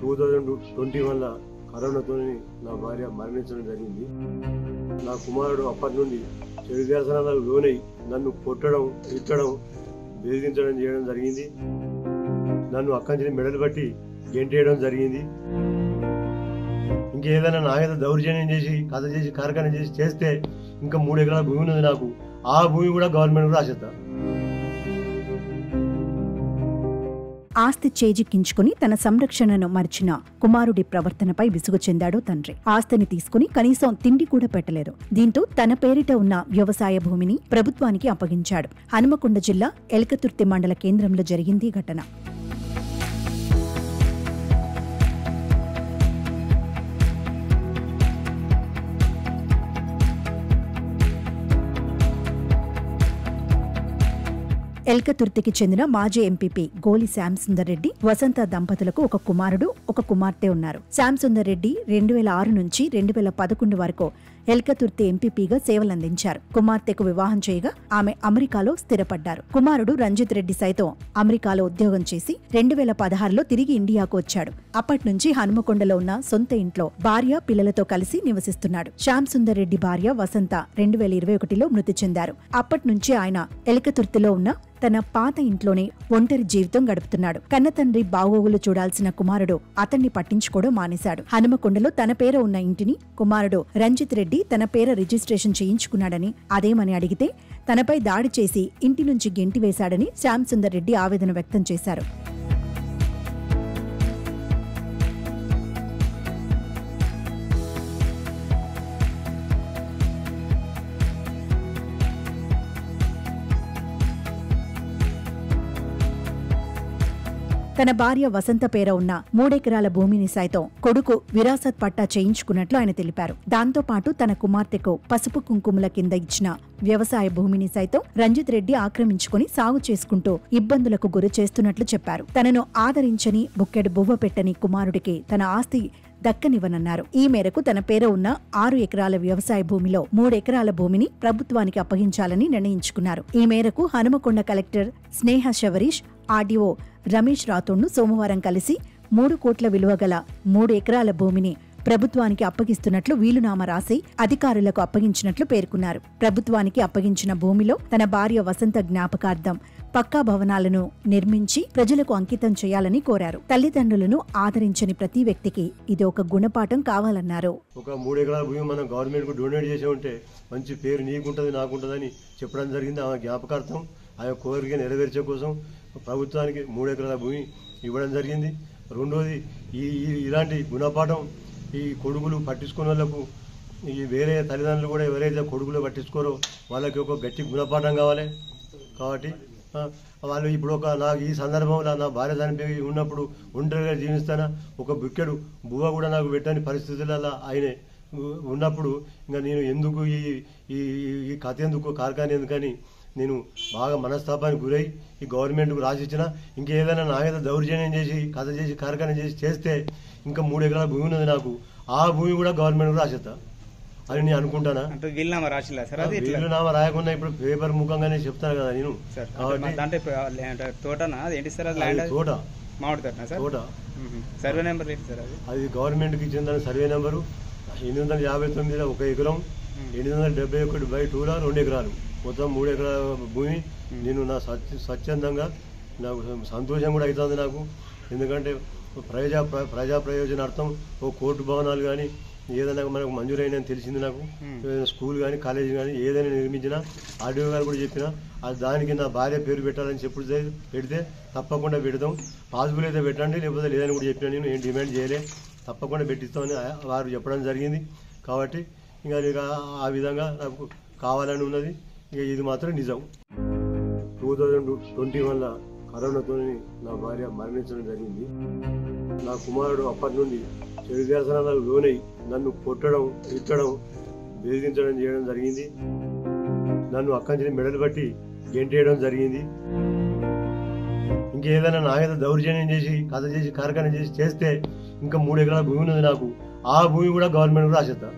2021 కరోనాతో నా భార్య మరణించడం జరిగింది. నా కుమారుడు అప్పటి నుండి చెడు వ్యసనాలకు లోనై నన్ను కొట్టడం, తిట్టడం, బెదిరించడం చేయడం జరిగింది. నన్ను అక్కడి నుంచి మెడలు బట్టి గెంటేయడం జరిగింది. ఇంకేదైనా నా మీద దౌర్జన్యం చేసి కథ చేసి కార్యక్రమం చేసి చేస్తే ఇంకా 3 ఎకరాల భూమి ఉన్నది నాకు. ఆ భూమి కూడా గవర్నమెంట్ కూడా రాసేద్దా. ఆస్తి చేజిక్కించుకుని తన సంరక్షణను మర్చిన కుమారుడి ప్రవర్తనపై విసుగు చెందాడు తండ్రి. ఆస్తిని తీసుకుని కనీసం తిండి కూడా పెట్టలేదు. దీంతో తన పేరిట ఉన్న వ్యవసాయ భూమిని ప్రభుత్వానికి అప్పగించాడు. హనుమకొండ జిల్లా ఎల్కతుర్తి మండల కేంద్రంలో జరిగింది ఘటన. ఎల్కతుర్తికి చెందిన మాజీ ఎంపీపీ గోలి శ్యామ్ సుందర్ రెడ్డి, వసంత దంపతులకు ఒక కుమారుడు, ఒక కుమార్తె ఉన్నారు. శ్యామ్ సుందర్ రెడ్డి 2006 నుంచి 2011 వరకు ఎల్కతుర్తి ఎంపీపీగా సేవలందించారు. కుమార్తెకు వివాహం చేయగా ఆమె అమెరికాలో స్థిరపడ్డారు. కుమారుడు రంజిత్ రెడ్డి సైతం అమెరికాలో ఉద్యోగం చేసి 2016లో తిరిగి ఇండియాకు వచ్చాడు. అప్పటి నుంచి హనుమకొండలో ఉన్న సొంత ఇంట్లో భార్య, పిల్లలతో కలిసి నివసిస్తున్నాడు. శ్యామ్ సుందర్ రెడ్డి భార్య వసంత 2021లో మృతి చెందారు. అప్పటి నుంచి ఆయన ఎల్కతుర్తిలో ఉన్న తన పాత ఇంట్లోనే ఒంటరి జీవితం గడుపుతున్నాడు. కన్నతండ్రి బాగోగులు చూడాల్సిన కుమారుడు అతన్ని పట్టించుకోవడం మానేశాడు. హనుమకొండలో తన పేర ఉన్న ఇంటిని కుమారుడు రంజిత్ రెడ్డి తన పేర రిజిస్ట్రేషన్ చేయించుకున్నాడని, అదేమని అడిగితే తనపై దాడి చేసి ఇంటి నుంచి గెంటివేశాడని శ్యామ్ సుందర్ రెడ్డి ఆవేదన వ్యక్తం చేశారు. తన భార్య వసంత పేర ఉన్న 3 ఎకరాల భూమిని సైతం కొడుకు విరాసత్ పట్టా చేయించుకున్నట్లు ఆయన తెలిపారు. దాంతో పాటు తన కుమార్తెకు పసుపు కుంకుమల కింద ఇచ్చిన వ్యవసాయ భూమిని సైతం రంజిత్ రెడ్డి ఆక్రమించుకుని సాగు చేసుకుంటూ ఇబ్బందులకు గురి చేస్తున్నట్లు చెప్పారు. తనను ఆదరించని, బుక్కెడు బువ్వ పెట్టని కుమారుడికి తన ఆస్తి దక్కనివ్వనన్నారు. ఈ మేరకు తన పేర ఉన్న 6 ఎకరాల వ్యవసాయ భూమిలో 3 ఎకరాల భూమిని ప్రభుత్వానికి అప్పగించాలని నిర్ణయించుకున్నారు. ఈ మేరకు హనుమకొండ కలెక్టర్ స్నేహ శవరీష్, ఆర్డీఓ రమేష్ రాథోడ్ను సోమవారం కలిసి 3 కోట్ల విలువ గల 3 ఎకరాల భూమిని ప్రభుత్వానికి అప్పగిస్తున్నట్లు వీలునామా రాసి అధికారులకు అప్పగించినట్లు పేర్కొన్నారు. ప్రభుత్వానికి అప్పగించిన భూమిలో తన భార్య వసంత జ్ఞాపకార్థం పక్కా భవనాలను నిర్మించి ప్రజలకు అంకితం చేయాలని కోరారు. తల్లిదండ్రులను ఆదరించని ప్రతి వ్యక్తికి ఇది ఒక గుణపాఠం కావాలన్నారు. ఒక 3 ఎకరాల భూమి మనం గవర్నమెంట్ కు డొనేట్ చేసి ఉంటే మంచి పేరు నీకుంటది, నాకుంటదని చెప్పడం జరిగింది. ఆమె జ్ఞాపకార్థం, ఆ కోరిక నెరవేర్చే కోసం ప్రభుత్వానికి 3 ఎకరాల భూమి ఇవ్వడం జరిగింది. రెండోది, ఇలాంటి గుణపాఠం ఈ కొడుకులు పట్టించుకునే వాళ్ళకు, ఈ వేరే తల్లిదండ్రులు కూడా ఎవరైతే కొడుకులు పట్టించుకోరో వాళ్ళకి ఒక గట్టి గుణపాఠం కావాలి. కాబట్టి వాళ్ళు ఇప్పుడు నాకు ఈ సందర్భంలో నా భార్య చనిపోయి ఉన్నప్పుడు ఒంటరిగా జీవిస్తానా, ఒక బుక్కెడు బువ్వ కూడా నాకు పెట్టని పరిస్థితులలో ఆయనే ఉన్నప్పుడు ఇంకా నేను ఎందుకు ఈ కథ ఎందుకు కార్ఖాన ఎందుకని నేను బాగా మనస్తాపానికి గురై ఈ గవర్నమెంట్కు రాసిచ్చిన. ఇంకేదైనా నా మీద దౌర్జన్యం చేసి కథ చేసి కార్ఖాన చేసి చేస్తే ఇంకా 3 ఎకరాల భూమి ఉన్నది నాకు. ఆ భూమి కూడా గవర్నమెంట్ రాసేస్తా అని నేను అనుకుంటానా. వీలునామా రాయకుండా ఇప్పుడు పేపర్ ముఖంగానే చెప్తాను కదా నేను. తోట అది గవర్నమెంట్ కి చెందిన సర్వే నెంబరు 859 1 ఎకరం, 871/2 2 ఎకరాలు, మొత్తం 3 ఎకరాల భూమి. నేను నా స్వచ్ఛందంగా నాకు సంతోషం కూడా అవుతుంది నాకు. ఎందుకంటే ప్రజా ప్రయోజనార్థం ఓ కోర్టు భవనాలు కానీ ఏదైనా మనకు మంజూరైన తెలిసింది నాకు. స్కూల్ కానీ కాలేజీ కానీ ఏదైనా నిర్మించినా ఆర్డీఓ గారు కూడా చెప్పినా దానికి నా భార్య పేరు పెట్టాలని చెప్పి పెడితే తప్పకుండా పెడతాం. పాసిబుల్ అయితే పెట్టండి, లేకపోతే లేదని కూడా చెప్పినా. నేను ఏం డిమాండ్ చేయలే, తప్పకుండా పెట్టిస్తామని వారు చెప్పడం జరిగింది. కాబట్టి ఇంకా ఆ విధంగా నాకు కావాలని ఉన్నది. ఇక ఇది మాత్రం నిజం. 2021 కరోనాతో నా భార్య మరణించడం జరిగింది. నా కుమారుడు అప్పటి నుండి చెడు వ్యసనాలకు లోనై నన్ను కొట్టడం, తిట్టడం, బెదిరించడం చేయడం జరిగింది. నన్ను అక్కడి నుంచి మెడలు బట్టి గెంటేయడం జరిగింది. ఇంకేదైనా నా మీద దౌర్జన్యం చేసి కథ చేసి కార్ఖాన చేసి చేస్తే ఇంకా 3 ఎకరాల భూమి ఉన్నది నాకు. ఆ భూమి కూడా గవర్నమెంట్ రాసేద్దా.